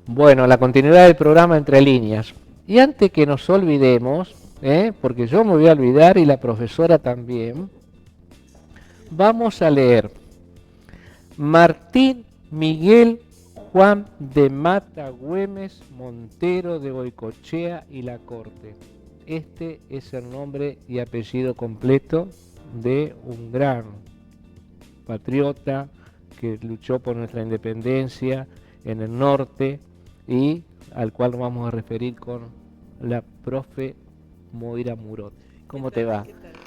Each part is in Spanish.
Bueno, la continuidad del programa Entre Líneas. Y antes que nos olvidemos, porque yo me voy a olvidar y la profesora también, vamos a leer Martín Miguel Juan de Mata Güemes Montero de Goicoechea y La Corte. Este es el nombre y apellido completo de un gran patriota que luchó por nuestra independencia en el norte y al cual nos vamos a referir con la profe Moira Murot. ¿Cómo te va?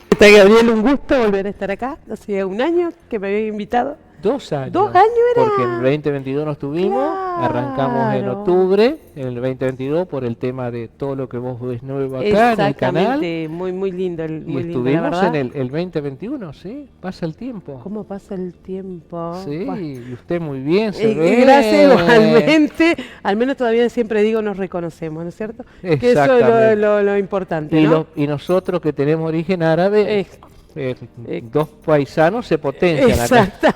¿Qué tal, Gabriel? Un gusto volver a estar acá. Hace un año que me había invitado. 2 años. 2 años era. Porque en el 2022 no estuvimos, Claro. arrancamos en octubre, en el 2022 por el tema de todo lo que vos ves nuevo acá en el canal. Exactamente, muy lindo, Y muy lindo, la estuvimos verdad. en el 2021, ¿sí? Pasa el tiempo. ¿Cómo pasa el tiempo? Sí, Buah. y usted muy bien, se ve. Gracias igualmente. Al menos todavía siempre digo nos reconocemos, ¿no es cierto? Que eso es Exactamente. lo importante, Y, ¿no? y nosotros que tenemos origen árabe, Eh, dos paisanos se potencian acá.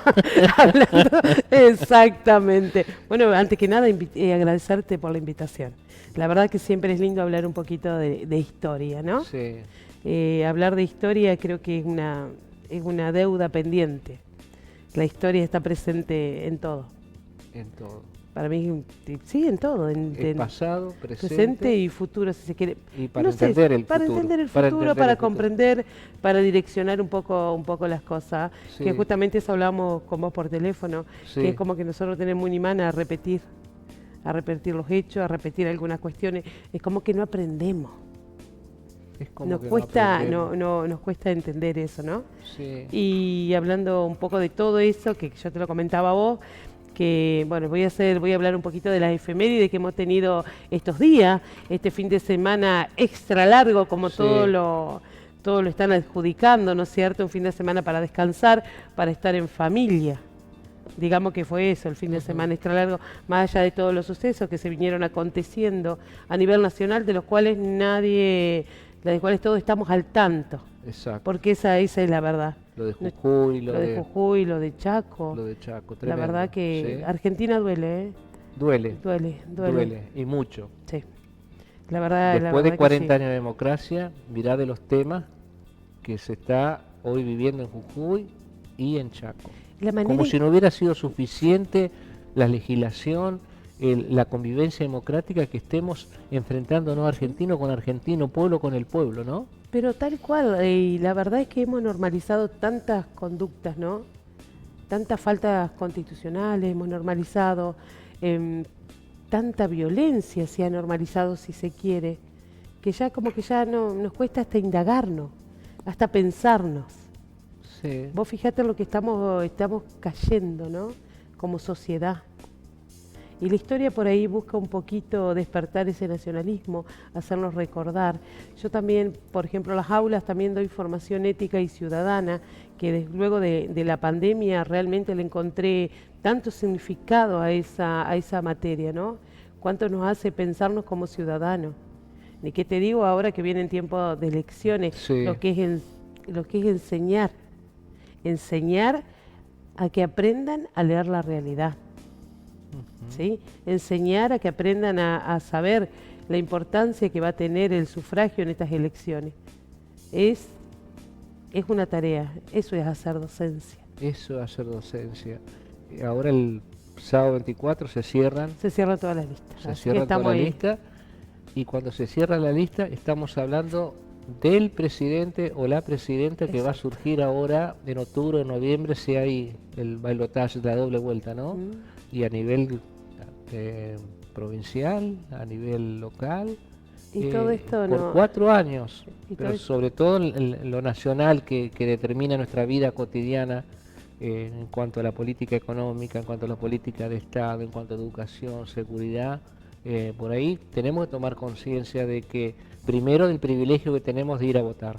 Hablando, exactamente. Bueno, antes que nada, agradecerte por la invitación. La verdad que siempre es lindo hablar un poquito de historia, ¿no? Sí, Hablar de historia creo que es una deuda pendiente. La historia está presente en todo. en todo. Para mí, sí, en todo. El pasado, Presente y futuro, si se quiere. Y para No sé, entender el para futuro. entender el Para futuro, entender para el futuro. comprender, para direccionar un poco las cosas. Sí. Que justamente eso hablamos con vos por teléfono, Sí. que es como que nosotros tenemos un imán a repetir los hechos, a repetir algunas cuestiones. Es como que no aprendemos. Es como Nos que no cuesta, aprendemos. nos cuesta entender eso, ¿no? Sí. Y hablando un poco de todo eso, que yo te lo comentaba a vos, que bueno, voy a hablar un poquito de las efemérides que hemos tenido estos días, este fin de semana extra largo, como Sí. todo lo están adjudicando, ¿no es cierto? Un fin de semana para descansar, para estar en familia. Digamos que fue eso, el fin de semana extra largo, más allá de todos los sucesos que se vinieron aconteciendo a nivel nacional, de los cuales todos estamos al tanto, Exacto. porque esa es la verdad. Lo de Jujuy, Lo de Jujuy, lo de Chaco. lo de Chaco. La Tremendo. verdad que Sí. Argentina duele, ¿eh? Duele. Duele. Y mucho. Sí. La verdad, Después de que 40 sí. años de democracia, mirá de los temas que se está hoy viviendo en Jujuy y en Chaco. La manera Como en- si no hubiera sido suficiente la legislación, la convivencia democrática que estemos enfrentándonos argentino con argentino, pueblo con el pueblo, ¿no? Pero tal cual, y la verdad es que hemos normalizado tantas conductas, ¿no? Tantas faltas constitucionales, hemos normalizado, tanta violencia se ha normalizado, si se quiere, que ya como que ya no nos cuesta hasta indagarnos, hasta pensarnos. Sí. Vos fijate en lo que estamos cayendo, ¿no? Como sociedad. Y la historia por ahí busca un poquito despertar ese nacionalismo, hacernos recordar. Yo también, por ejemplo, en las aulas también doy formación ética y ciudadana, que luego de la pandemia realmente le encontré tanto significado a esa materia, ¿no? Cuánto nos hace pensarnos como ciudadanos. ¿Y qué te digo ahora que vienen tiempos de elecciones? Sí. Lo que es enseñar. Enseñar a que aprendan a leer la realidad. ¿Sí? Enseñar a que aprendan a saber la importancia que va a tener el sufragio en estas elecciones. Es una tarea, eso es hacer docencia. Eso es hacer docencia. Ahora el sábado 24 se cierran. Se cierran todas las listas. Se así que cierra toda estamos la ahí. lista y cuando se cierra la lista estamos hablando del presidente o la presidenta que va a Exacto. surgir ahora en octubre o noviembre si hay el balotaje, la doble vuelta, ¿no? Y a nivel provincial, a nivel local. Y todo esto por no... 4 años, Y pero todo esto- sobre todo lo nacional que determina nuestra vida cotidiana en cuanto a la política económica, en cuanto a la política de Estado, en cuanto a educación, seguridad. Por ahí tenemos que tomar conciencia de que primero del privilegio que tenemos de ir a votar.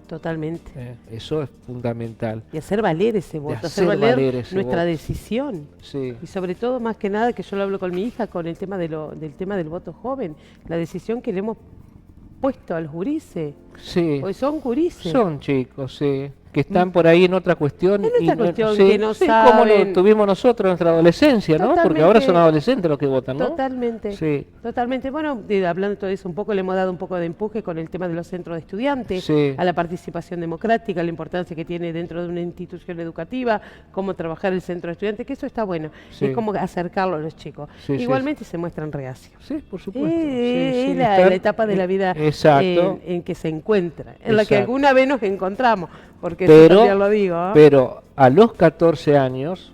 Totalmente. Eso es fundamental. Y hacer valer ese voto, hacer hacer valer, valer ese nuestra voto. decisión. Sí, Y sobre todo, más que nada, que yo lo hablo con mi hija, con el tema del tema del voto joven, la decisión que le hemos puesto al gurises. sí. Hoy son gurises. Son chicos, sí. que están por ahí en otra cuestión. En otra cuestión sí, que no sí, como lo saben. tuvimos nosotros en nuestra adolescencia, ¿no? Porque ahora son Totalmente. adolescentes los que votan, ¿no? Totalmente, Sí, totalmente. Bueno, hablando de todo eso un poco, le hemos dado un poco de empuje con el tema de los centros de estudiantes, sí, a la participación democrática, la importancia que tiene dentro de una institución educativa, cómo trabajar el centro de estudiantes, que eso está bueno. sí, Es como acercarlo a los chicos. sí, sí, Igualmente se muestran reacios. sí, por supuesto. Sí, Es sí, la están- etapa de la vida exacto, en que se encuentra, en la que exacto. alguna vez nos encontramos, porque eso Pero, también lo digo, ¿eh? pero a los 14 años,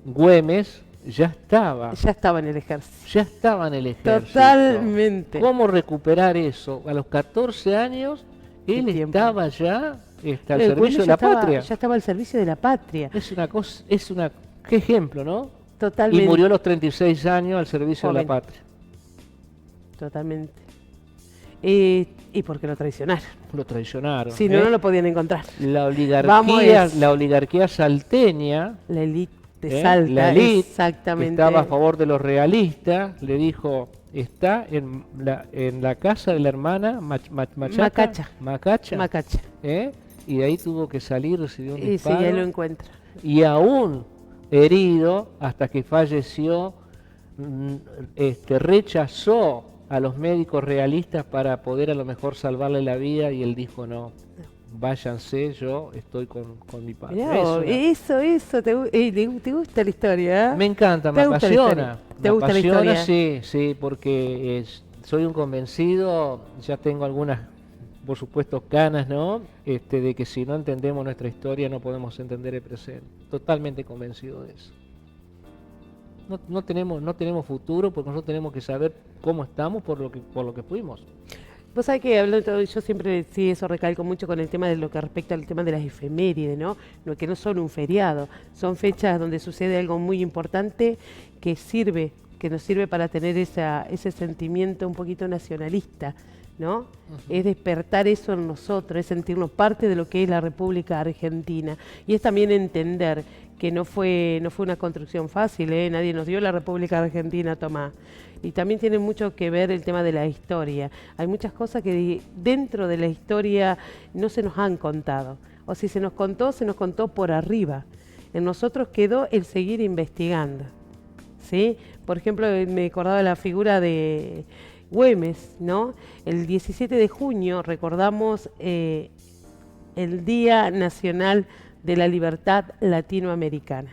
Güemes ya estaba en el ejército. en el ejército. Totalmente. ¿Cómo recuperar eso? A los 14 años, él Qué tiempo. estaba ya al Güemes servicio de ya la estaba, patria. ya estaba al servicio de la patria. Es una cosa, qué ejemplo, ¿no? Totalmente. Y murió a los 36 años al servicio de la Joven. patria. Totalmente. Y porque lo traicionaron. Lo traicionaron. Si no, ¿eh? no lo podían encontrar. La Vamos, oligarquía salteña, La élite de ¿eh? Salta, La élite, que exactamente. estaba a favor de los realistas, le dijo, está en la casa de la hermana Macacha. Macacha, ¿eh? Y de ahí tuvo que salir, recibió un Y sí, disparo, ahí lo encuentra. y aún herido, hasta que falleció, rechazó a los médicos realistas para poder a lo mejor salvarle la vida, y él dijo, no, váyanse, yo estoy con mi padre. Mirá vos, eso, te gusta la historia, ¿eh? Me encanta, me ¿Te gusta la apasiona. historia? ¿Te Me gusta la apasiona, historia? sí, porque soy un convencido, ya tengo algunas, por supuesto, canas, ¿no? De que si no entendemos nuestra historia no podemos entender el presente. Totalmente convencido de eso. No tenemos futuro, porque nosotros tenemos que saber cómo estamos por lo que fuimos. Vos sabés que hablando de todo, yo siempre sí eso recalco mucho con el tema de lo que respecta al tema de las efemérides, ¿no? Que no son un feriado, son fechas donde sucede algo muy importante que nos sirve para tener ese sentimiento un poquito nacionalista, ¿no? Ujú. Es despertar eso en nosotros, es sentirnos parte de lo que es la República Argentina. Y es también entender que no fue una construcción fácil, ¿eh? Nadie nos dio la República Argentina, Tomás. Y también tiene mucho que ver el tema de la historia. Hay muchas cosas que dentro de la historia no se nos han contado. O si se nos contó por arriba. En nosotros quedó el seguir investigando, ¿sí? Por ejemplo, me acordaba la figura de Güemes, ¿no? El 17 de junio recordamos el Día Nacional de la Libertad Latinoamericana.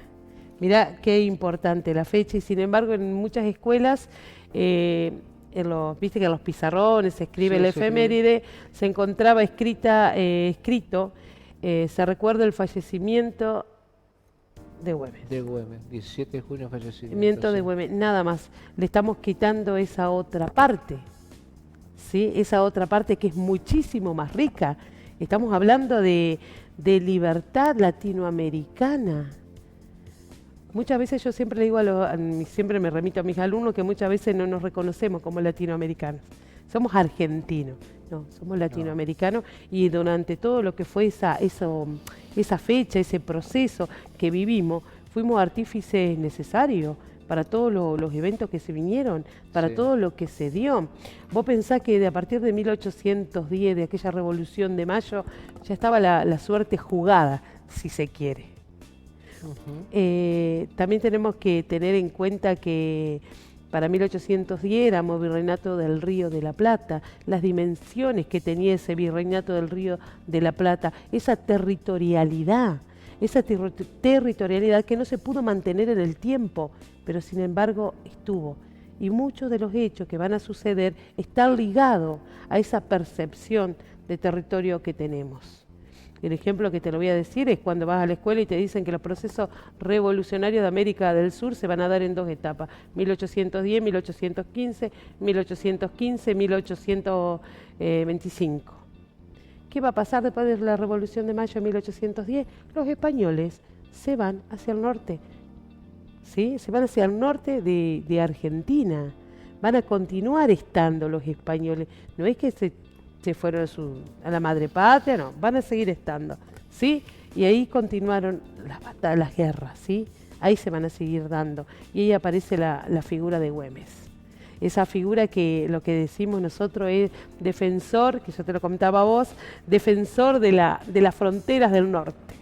Mirá qué importante la fecha, y sin embargo en muchas escuelas, viste que en los pizarrones se escribe Sí, la se efeméride, se encontraba escrito, se recuerda el fallecimiento de Güemes. De Güemes, 17 de junio fallecimiento. Fallecimiento de Sí. Güemes, nada más. Le estamos quitando esa otra parte, ¿sí? Esa otra parte que es muchísimo más rica. Estamos hablando de libertad latinoamericana. Muchas veces yo siempre le digo siempre me remito a mis alumnos que muchas veces no nos reconocemos como latinoamericanos. Somos argentinos, no, somos latinoamericanos, y durante todo lo que fue esa fecha, ese proceso que vivimos, fuimos artífices necesarios para todos los eventos que se vinieron, para Sí. todo lo que se dio. Vos pensás que a partir de 1810, de aquella Revolución de Mayo, ya estaba la suerte jugada, si se quiere. Ujú. También tenemos que tener en cuenta que para 1810 éramos virreinato del Río de la Plata, las dimensiones que tenía ese virreinato del Río de la Plata, esa territorialidad que no se pudo mantener en el tiempo, pero sin embargo estuvo. Y muchos de los hechos que van a suceder están ligados a esa percepción de territorio que tenemos. El ejemplo que te lo voy a decir es cuando vas a la escuela y te dicen que los procesos revolucionarios de América del Sur se van a dar en dos etapas, 1810, 1815, 1815, 1825. ¿Qué va a pasar después de la Revolución de Mayo de 1810? Los españoles se van hacia el norte, ¿sí? Se van hacia el norte de Argentina. Van a continuar estando los españoles. No es que se fueron a la madre patria, no, van a seguir estando, ¿sí? Y ahí continuaron las guerras, ¿sí? Ahí se van a seguir dando. Y ahí aparece la figura de Güemes. esa figura que lo que decimos nosotros es defensor, que yo te lo comentaba a vos, defensor de las fronteras del norte.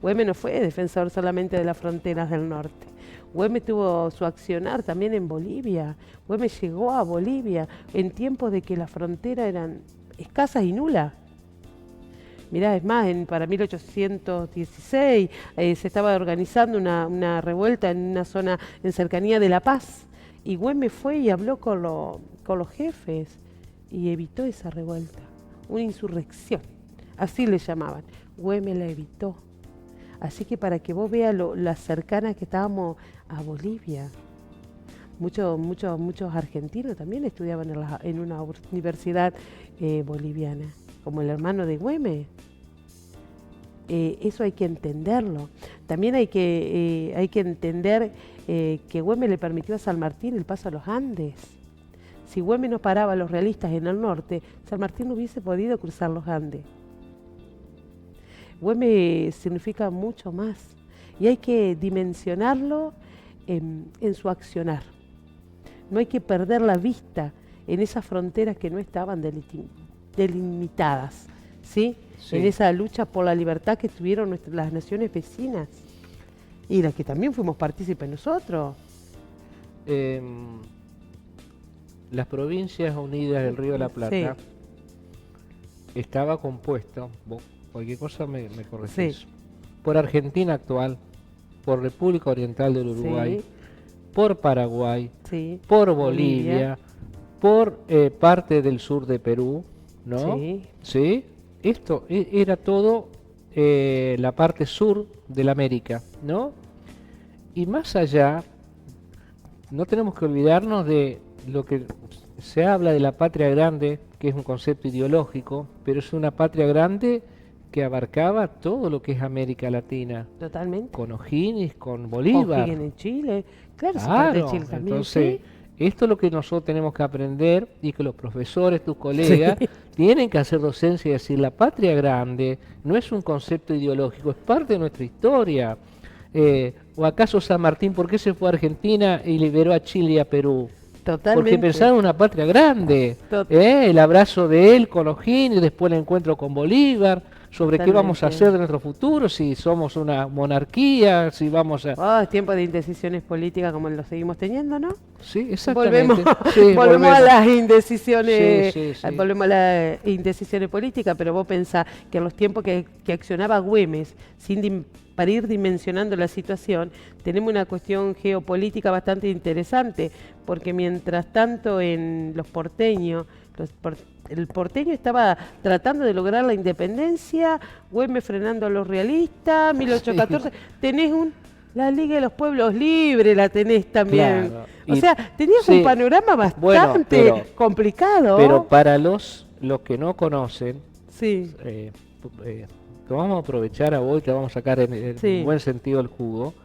Güemes no fue defensor solamente de las fronteras del norte. Güemes tuvo su accionar también en Bolivia. Güemes llegó a Bolivia en tiempos de que las fronteras eran escasas y nulas. Mirá, es más, para 1816 se estaba organizando una revuelta en una zona en cercanía de La Paz. Y Güemes fue y habló con los jefes y evitó esa revuelta, una insurrección, así le llamaban. Güemes la evitó. Así que para que vos veas las cercanas que estábamos a Bolivia. Muchos argentinos también estudiaban en una universidad boliviana, como el hermano de Güemes. Eso hay que entenderlo. También hay que entender que Güemes le permitió a San Martín el paso a los Andes. Si Güemes no paraba a los realistas en el norte, San Martín no hubiese podido cruzar los Andes. Güemes significa mucho más y hay que dimensionarlo en su accionar. No hay que perder la vista en esas fronteras que no estaban delimitadas, ¿sí? Sí. En esa lucha por la libertad que tuvieron las naciones vecinas y las que también fuimos partícipes nosotros. Las Provincias Unidas del Río de la Plata estaba compuesto, cualquier cosa me corregís, por Argentina actual, por República Oriental del Uruguay, por Paraguay, por Bolivia, por parte del sur de Perú, ¿no? Sí. Esto era todo la parte sur de la América, ¿no? Y más allá, no tenemos que olvidarnos de lo que se habla de la patria grande, que es un concepto ideológico, pero es una patria grande que abarcaba todo lo que es América Latina. Totalmente. Con O'Higgins, con Bolívar. O'Higgins en Chile. Claro, Chile también. Entonces, esto es lo que nosotros tenemos que aprender y que los profesores, tus colegas, tienen que hacer docencia y decir, la patria grande no es un concepto ideológico, es parte de nuestra historia. ¿O acaso San Martín, por qué se fue a Argentina y liberó a Chile y a Perú? Totalmente. Porque pensaba en una patria grande. El abrazo de él con O'Higgins, después el encuentro con Bolívar. Sobre qué vamos a hacer de nuestro futuro, si somos una monarquía, si vamos a... es tiempo de indecisiones políticas como lo seguimos teniendo, ¿no? Sí, exactamente. Volvemos a las indecisiones, volvemos a las indecisiones políticas, pero vos pensás que en los tiempos que accionaba Güemes, para ir dimensionando la situación, tenemos una cuestión geopolítica bastante interesante, porque mientras tanto en los porteños, el porteño estaba tratando de lograr la independencia, Güemes frenando a los realistas, 1814, tenés la Liga de los Pueblos Libres, la tenés también. Claro. O sea, tenías un panorama bastante complicado. Pero para los que no conocen, te vamos a aprovechar a vos y te vamos a sacar en buen sentido el jugo.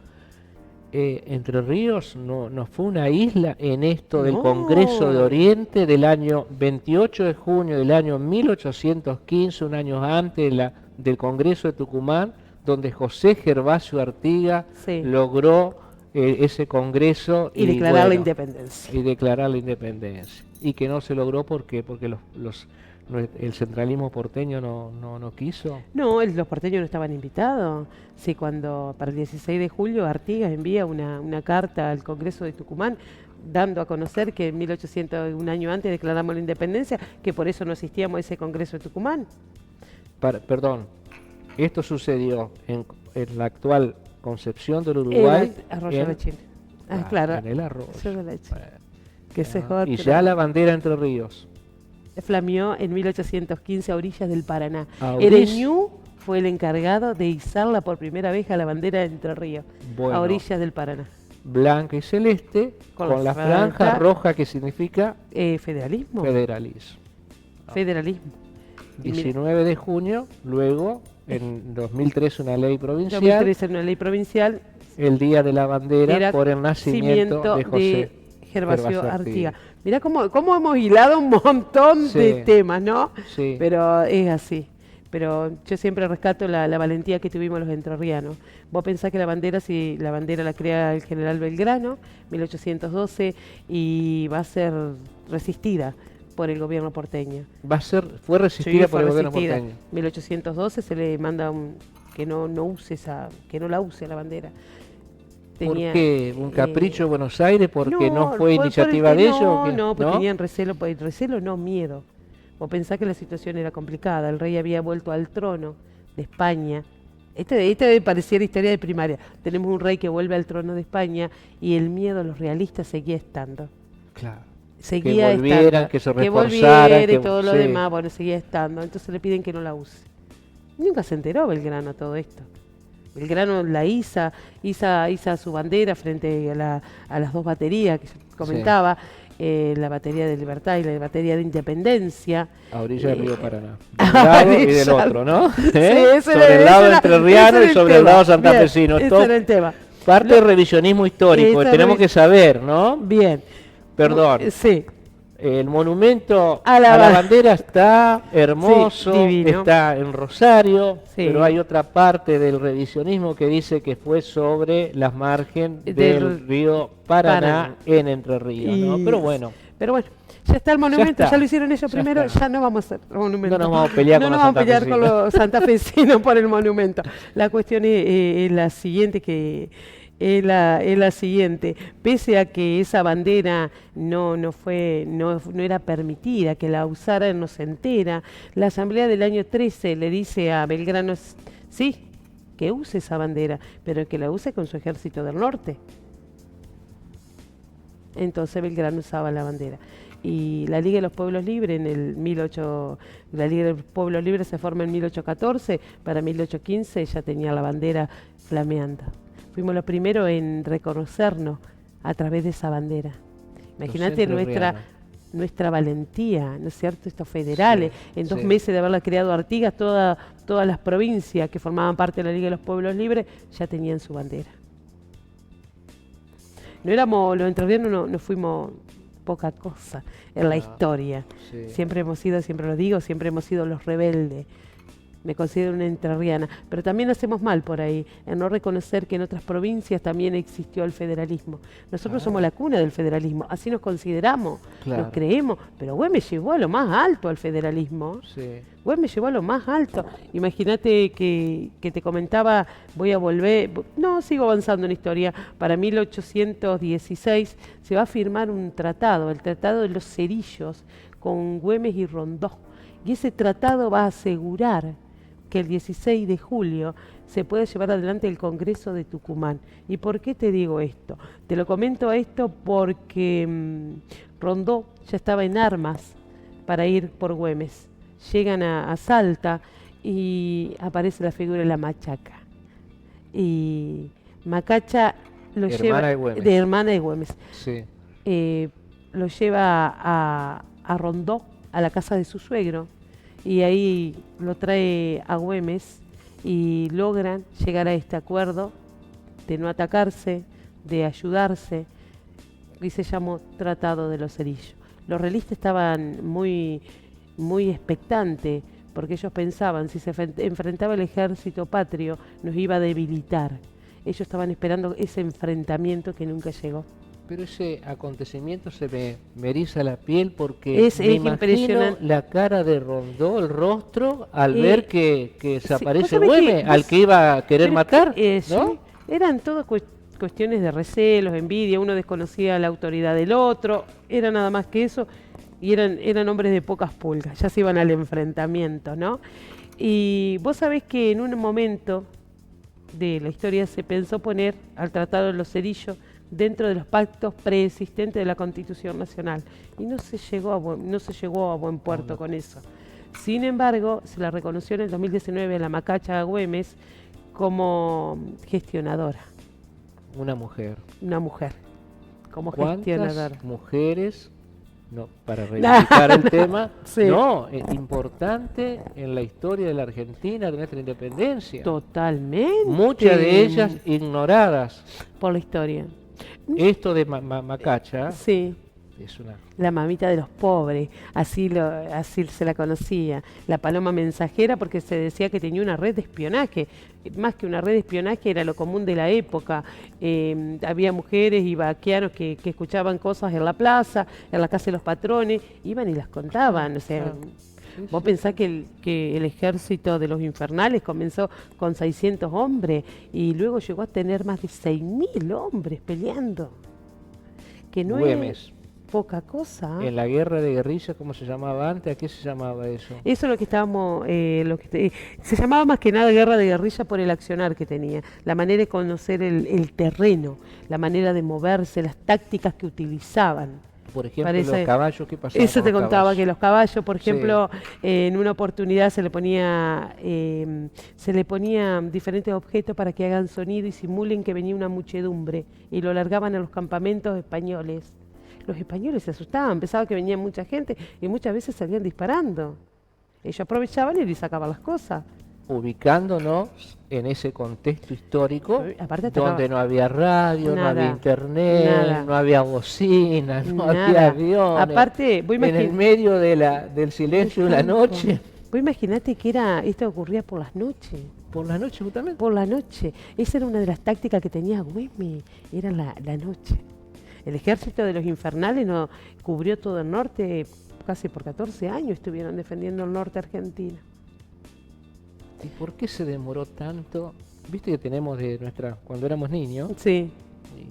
Entre Ríos no fue una isla en esto del Congreso de Oriente del año 28 de junio del año 1815, un año antes del Congreso de Tucumán, donde José Gervasio Artigas logró ese Congreso y declarar la independencia. Y declarar la independencia. Y que no se logró porque el centralismo porteño no quiso. No, los porteños no estaban invitados. Sí, cuando para el 16 de julio Artigas envía una carta al Congreso de Tucumán dando a conocer que en 1800, un año antes, declaramos la independencia, que por eso no asistíamos a ese Congreso de Tucumán. Perdón, esto sucedió en la actual Concepción del Uruguay. Arroyo de Chile. Claro. En el Arroyo. Y ya la bandera Entre Ríos. Flameó en 1815 a orillas del Paraná. Ereñú fue el encargado de izarla por primera vez a la bandera de Entre Ríos, a orillas del Paraná. Blanca y celeste, con la franja roja que significa... federalismo. Federalismo. 19 de junio, luego, en 2003 una ley provincial. 2003 una ley provincial. El Día de la Bandera por el nacimiento de José Gervasio Artigas. Mirá cómo hemos hilado un montón de temas, ¿no? Sí. Pero es así. pero yo siempre rescato la valentía que tuvimos los entrerrianos. Vos pensás que la bandera, si la bandera la crea el general Belgrano, 1812, y va a ser resistida por el gobierno porteño. Fue resistida Sí, por el fue gobierno resistida. porteño. 1812 se le manda que no use que no la use la bandera. ¿Por qué? ¿Un capricho de Buenos Aires? ¿Porque no fue por iniciativa de ellos? ¿o qué? No, porque tenían recelo, no, miedo. Vos pensás que la situación era complicada, el rey había vuelto al trono de España. Esta pareciera historia de primaria. Tenemos un rey que vuelve al trono de España y el miedo a los realistas seguía estando. Claro. Seguía que volvieran, estando. que se Que reforzaran. volviera y todo lo sí. demás, bueno, seguía estando. Entonces le piden que no la use. Nunca se enteró Belgrano todo esto. Belgrano la iza su bandera frente a las dos baterías que yo comentaba, la batería de Libertad y la batería de Independencia. A orilla del río Paraná. De un lado y del otro, ¿no? Sobre el lado entrerriano y sobre el lado santafesino. Ese era el tema. Parte del revisionismo histórico, tenemos que saber, ¿no? Bien. Perdón. Sí. El monumento a la bandera está hermoso, sí, está en Rosario, pero hay otra parte del revisionismo que dice que fue sobre las márgenes del río Paraná en Entre Ríos, ¿no? Pero bueno, ya está el monumento, ya lo hicieron ellos primero, ya no vamos a hacer el monumento. No nos vamos a pelear con los santafesinos por el monumento. La cuestión es la siguiente es la siguiente. Pese a que esa bandera no era permitida, que la usara no se entera, la asamblea del año 13 le dice a Belgrano, sí, que use esa bandera, pero que la use con su ejército del norte. Entonces Belgrano usaba la bandera. Y la Liga de los Pueblos Libres la Liga de los Pueblos Libres se forma en 1814, para 1815 ya tenía la bandera flameando. Fuimos los primeros en reconocernos a través de esa bandera. Imagínate nuestra valentía, ¿no es cierto? Estos federales, en 2 meses de haberla creado Artigas, todas las provincias que formaban parte de la Liga de los Pueblos Libres ya tenían su bandera. Los entrerrianos no fuimos poca cosa en la historia. Siempre hemos sido, siempre lo digo, siempre hemos sido los rebeldes. Me considero una entrerriana, pero también hacemos mal por ahí, en no reconocer que en otras provincias también existió el federalismo. Nosotros somos la cuna del federalismo, así nos consideramos, nos creemos, pero Güemes llevó a lo más alto al federalismo. Güemes llevó a lo más alto. Imagínate que te comentaba, voy a volver, sigo avanzando en la historia, para 1816 se va a firmar un tratado, el Tratado de los Cerillos, con Güemes y Rondó, y ese tratado va a asegurar que el 16 de julio se puede llevar adelante el Congreso de Tucumán. ¿Y por qué te digo esto? Te lo comento esto porque Rondó ya estaba en armas para ir por Güemes. Llegan a Salta y aparece la figura de la Machaca. Y Macacha lo lleva de hermana de Güemes. Lo lleva a Rondó, a la casa de su suegro, y ahí lo trae a Güemes y logran llegar a este acuerdo de no atacarse, de ayudarse, y se llamó Tratado de los Cerillos. Los realistas estaban muy expectantes, porque ellos pensaban, si se enfrentaba el ejército patrio, nos iba a debilitar. Ellos estaban esperando ese enfrentamiento que nunca llegó. Pero ese acontecimiento se me eriza la piel porque es impresionante. La cara de Rondó, el rostro, al ver que desaparece Güemes, al que iba a querer matar, ¿no? Eran todas cuestiones de recelos, envidia, uno desconocía la autoridad del otro, era nada más que eso, y eran hombres de pocas pulgas, ya se iban al enfrentamiento, ¿no? Y vos sabés que en un momento de la historia se pensó poner al Tratado de los Cerillos dentro de los pactos preexistentes de la Constitución Nacional, y no se llegó a buen puerto con eso. Sin embargo, se la reconoció en el 2019 a la Macacha Güemes como gestionadora. Una mujer como gestionadora. ¿Cuántas mujeres, para reivindicar el tema, importante en la historia de la Argentina, de nuestra independencia? Totalmente. Muchas de ellas ignoradas por la historia. Esto de Macacha es una... La mamita de los pobres, así se la conocía. La paloma mensajera porque se decía que tenía una red de espionaje. Más que una red de espionaje era lo común de la época. Había mujeres y vaqueanos que escuchaban cosas en la plaza, en la casa de los patrones, iban y las contaban. O sea, Claro. Sí, vos sí. pensás que el ejército de los infernales comenzó con 600 hombres y luego llegó a tener más de 6.000 hombres peleando. Que no Güemes. es poca cosa. En la guerra de guerrilla, ¿cómo se llamaba antes? ¿A qué se llamaba eso? Eso es lo que estábamos, se llamaba más que nada guerra de guerrilla por el accionar que tenía, la manera de conocer el terreno, la manera de moverse, las tácticas que utilizaban. Por ejemplo, Parece- los caballos, ¿qué pasaba Eso con te los contaba, caballos? que los caballos, por Sí. ejemplo, en una oportunidad se le ponía diferentes objetos para que hagan sonido y simulen que venía una muchedumbre y lo largaban a los campamentos españoles. Los españoles se asustaban, pensaban que venía mucha gente y muchas veces salían disparando. Ellos aprovechaban y les sacaban las cosas. Ubicándonos en ese contexto histórico Aparte atacaba- donde no había radio, no había Nada, internet, nada. no había bocina, no había Nada. aviones. Aparte, vos en el imagin- medio del silencio de la Campo. noche, Vos imaginate que esto ocurría por las noches. por la noche justamente. Por la noche. Esa era una de las tácticas que tenía Güemes, era la noche. El ejército de los infernales no cubrió todo el norte, casi por 14 años estuvieron defendiendo el norte argentino. ¿Y por qué se demoró tanto? Viste que tenemos de cuando éramos niños, Sí,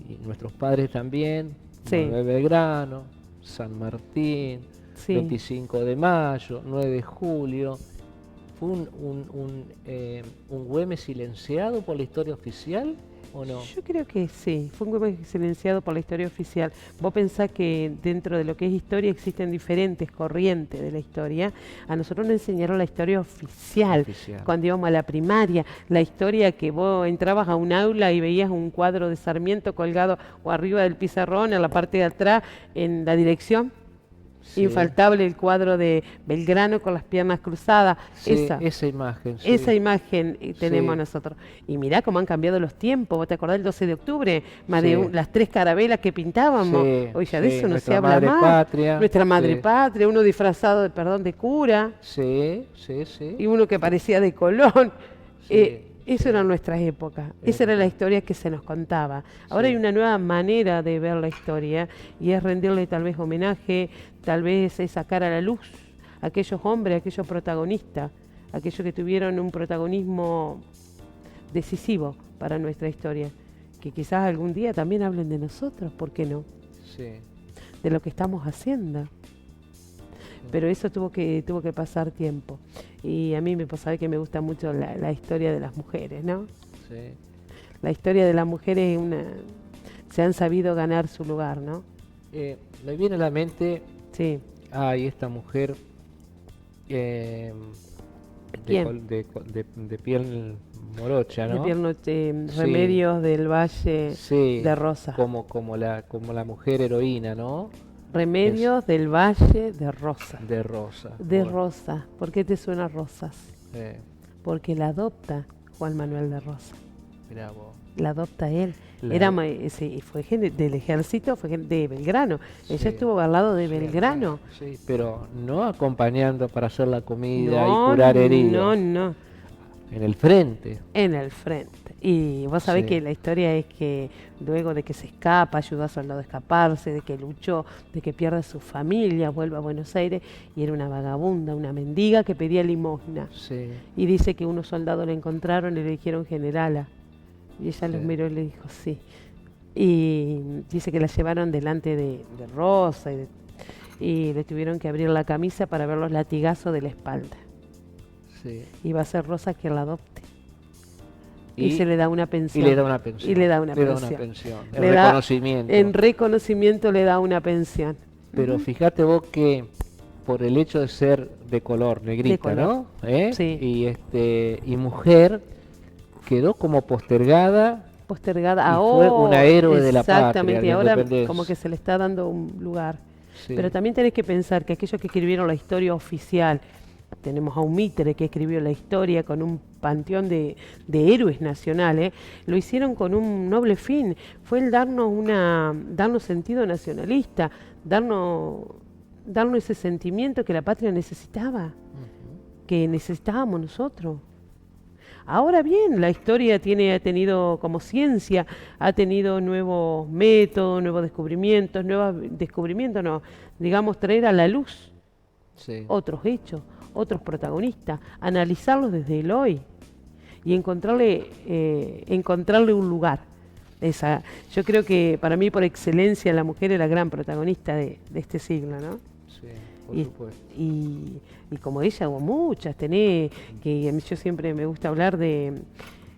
y nuestros padres también, Sí. 9 de Belgrano, San Martín, sí. 25 de mayo, 9 de julio. ¿Fue un Güemes silenciado por la historia oficial o no? Yo creo que sí, fue un Güemes silenciado por la historia oficial. Vos pensás que dentro de lo que es historia existen diferentes corrientes de la historia. A nosotros nos enseñaron la historia oficial. Oficial. Cuando íbamos a la primaria, la historia que vos entrabas a un aula y veías un cuadro de Sarmiento colgado o arriba del pizarrón, en la parte de atrás, en la dirección. Sí. Infaltable el cuadro de Belgrano con las piernas cruzadas. Sí, esa imagen. Sí. esa imagen tenemos Sí. nosotros. Y mirá cómo han cambiado los tiempos. ¿Vos te acordás del 12 de octubre? Más Sí. de las 3 carabelas que pintábamos. Sí, Hoy ya de sí, eso no se nuestra habla madre más. patria, Nuestra madre sí. patria, uno disfrazado de cura Sí, sí, sí. y uno que parecía de Colón. Sí, Eso sí. eran nuestras épocas. Esa era la historia que se nos contaba. Ahora Sí. hay una nueva manera de ver la historia y es rendirle tal vez homenaje, tal vez es sacar a la luz a aquellos hombres, a aquellos protagonistas, aquellos que tuvieron un protagonismo decisivo para nuestra historia. Que quizás algún día también hablen de nosotros, ¿por qué no? Sí. De lo que estamos haciendo. Pero eso tuvo que pasar tiempo. Y a mí sabe que me gusta mucho la historia de las mujeres, ¿no? Sí. La historia de las mujeres se han sabido ganar su lugar, ¿no? Me viene a la mente, Sí. hay esta mujer de, ¿Quién? de piel morocha, ¿no? De Pierno- Sí. Remedios del Valle Sí, de Rosa. como la mujer heroína, ¿no? Remedios del Valle de Rosa. De Rosa. De Bueno, Rosa. ¿Por qué te suena Rosas? Porque la adopta Juan Manuel de Rosa. mirá vos. La adopta él. La- Sí, fue del ejército, fue de Belgrano. Sí, Ella estuvo al lado de sí, Belgrano. Sí, pero no acompañando para hacer la comida No, y curar heridos. no, no. En el frente. En el frente. Y vos sabés Sí. que la historia es que luego de que se escapa, ayudó a soldado a escaparse, de que luchó, de que pierde a su familia, vuelve a Buenos Aires y era una vagabunda, una mendiga que pedía limosna. Sí. Y dice que unos soldados la encontraron y le dijeron generala. Y ella los Sí. miró y le dijo sí. Y dice que la llevaron delante de Rosa y le tuvieron que abrir la camisa para ver los latigazos de la espalda. Sí. Y va a ser Rosa quien la adopte. Y, Y- se le da una Y pensión. le da una pensión. Y le da una Le da pensión. una pensión. En Le da- reconocimiento. En reconocimiento le da una pensión. Pero fíjate vos que por el hecho de ser de color, negrita, color. ¿no? ¿Eh? Sí. Y mujer, quedó como postergada. Postergada. Y fue una héroe de la patria, Exactamente. de Y la ahora independencia. como que se le está dando un lugar. Sí. Pero también tenés que pensar que aquellos que escribieron la historia oficial tenemos a un Mitre que escribió la historia con un panteón de héroes nacionales, lo hicieron con un noble fin, fue el darnos sentido nacionalista, darnos ese sentimiento que la patria necesitaba, que necesitábamos nosotros. Ahora bien, la historia ha tenido como ciencia, ha tenido nuevos métodos, nuevos descubrimientos, digamos, traer a la luz otros hechos, otros protagonistas, analizarlos desde el hoy y encontrarle un lugar. Yo creo que para mí por excelencia la mujer es la gran protagonista de este siglo, ¿no? Sí, por supuesto. Y como ella hubo muchas, yo siempre me gusta hablar de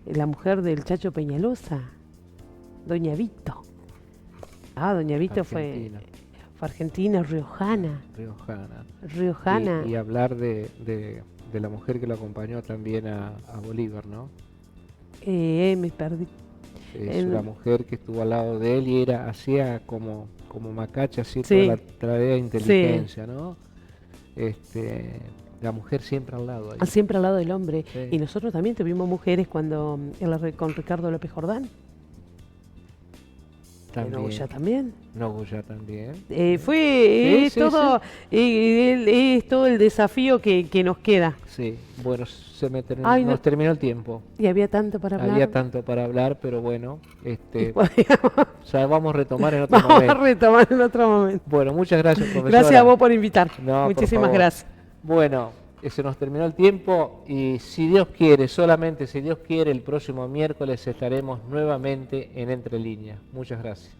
la mujer del Chacho Peñalosa, Doña Vito. Doña Vito fue argentina, riojana. Y hablar de la mujer que lo acompañó también a Bolívar, ¿no? Me perdí. Es una mujer que estuvo al lado de él y hacía como Macacha, así toda la tarea de inteligencia, ¿no? La mujer siempre al lado. Siempre al lado del hombre. Sí. Y nosotros también tuvimos mujeres con Ricardo López Jordán. Nogoyá también. Nogoyá también. Es todo el desafío que nos queda. Sí, bueno, nos terminó el tiempo. Y había tanto para hablar. Pero bueno, vamos a retomar en otro momento. Vamos a retomar en otro momento. Bueno, muchas gracias, profesora. Gracias a vos por invitar. Muchísimas gracias. Bueno, se nos terminó el tiempo y si Dios quiere, solamente si Dios quiere, el próximo miércoles estaremos nuevamente en Entre Líneas. Muchas gracias.